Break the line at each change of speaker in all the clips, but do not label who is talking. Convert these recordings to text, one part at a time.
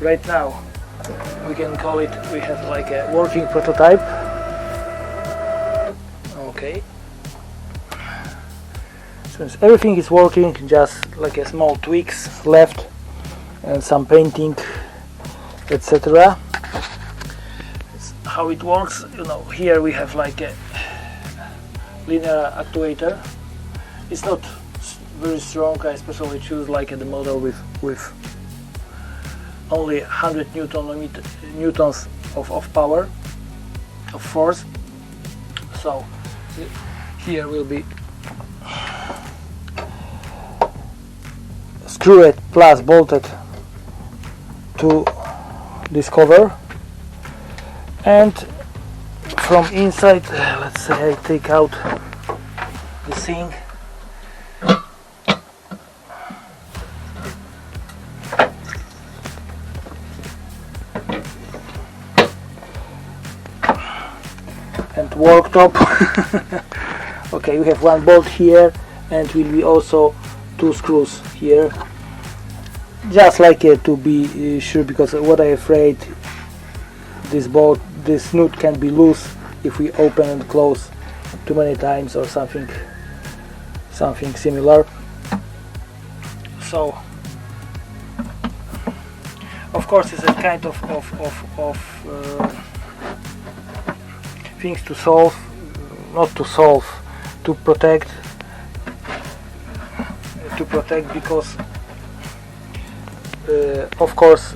right now we can call it, we have like a working prototype. Okay, since everything is working, just like a small tweaks left and some painting, etc. How it works, you know, here we have like a linear actuator. It's not very strong. I especially choose like the model with only 100 newtons of power, of force. So here will be screwed plus bolted to this cover, and from inside, let's say I take out the thing. And worktop. Okay, we have one bolt here, and will be also 2 screws here, just like to be sure, because what I'm afraid, this bolt, this nut can be loose if we open and close too many times or something similar. So of course it's a kind of things to solve, not to solve, to protect, because of course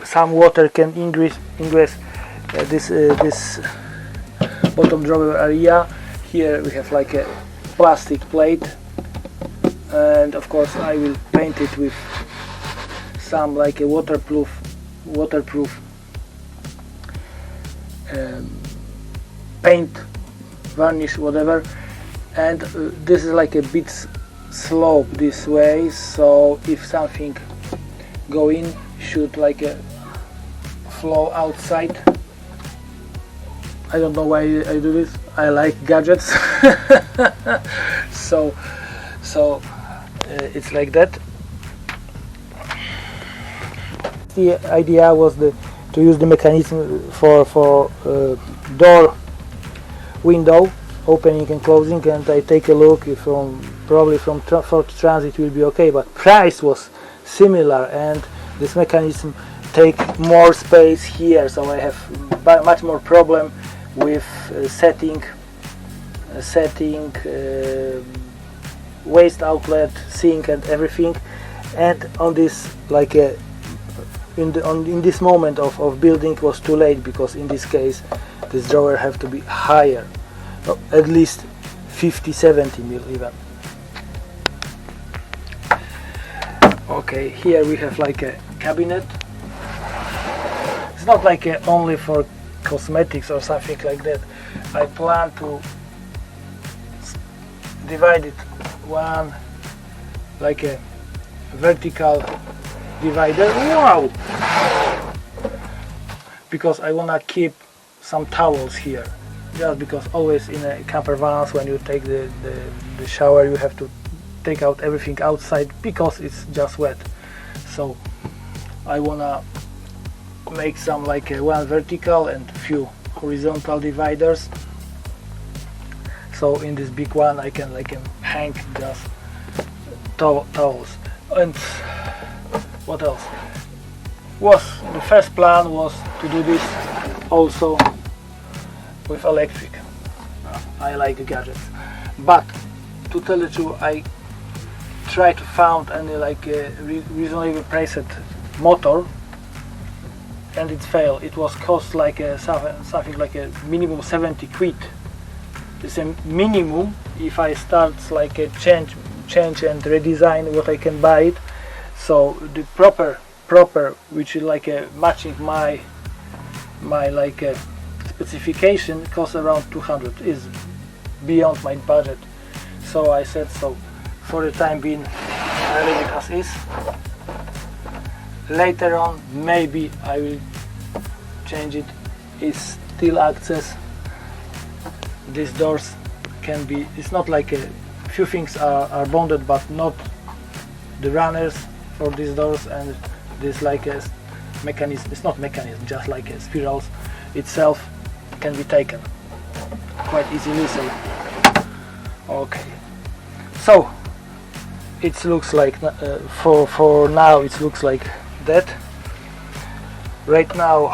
some water can ingress this bottom drawer area. Here we have like a plastic plate, and of course I will paint it with some like a waterproof paint, varnish, whatever. And this is like a bit slope this way, so if something go in, should like a flow outside. I don't know why I do this. I like gadgets. so it's like that. The idea was to use the mechanism for door window opening and closing, and I take a look if probably from Ford Transit will be okay, but price was similar and this mechanism take more space here, so I have much more problem with setting waste outlet, sink and everything. And on this like in this moment of building was too late, because in this case this drawer have to be higher, at least 50-70 mil even. Okay, here we have like a cabinet. It's not like only for cosmetics or something like that. I plan to divide it one like a vertical divider. Wow! Because I wanna keep some towels here, just because always in a camper vans when you take the shower you have to take out everything outside because it's just wet. So I wanna make some like one vertical and few horizontal dividers. So in this big one I can hang just towels. And what else? The first plan was to do this also with electric. I like gadgets, but to tell the truth, I try to find any like reasonably priced motor, and it failed. It was cost like something like a minimum 70 quid. It's a minimum. If I start like a change and redesign what I can buy it. So the proper which is like matching my like specification costs around 200, is beyond my budget. So I said, so for the time being I leave it as is. Later on maybe I will change it. It's still access. These doors can be, it's not like a few things are bonded, but not the runners for these doors, and this like a mechanism, it's not mechanism, just like spirals itself can be taken quite easily. So okay, so it looks like for now it looks like that. Right now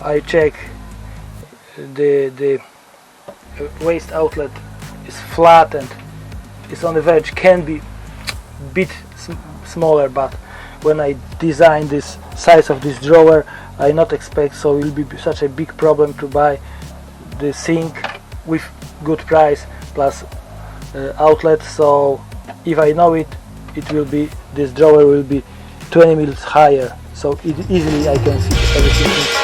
I check the waste outlet is flat and it's on the verge, can be a bit smaller, but when I designed this size of this drawer I not expect so it will be such a big problem to buy the sink with good price plus outlet. So if I know it, it will be, this drawer will be 20 mils higher, so easily I can see everything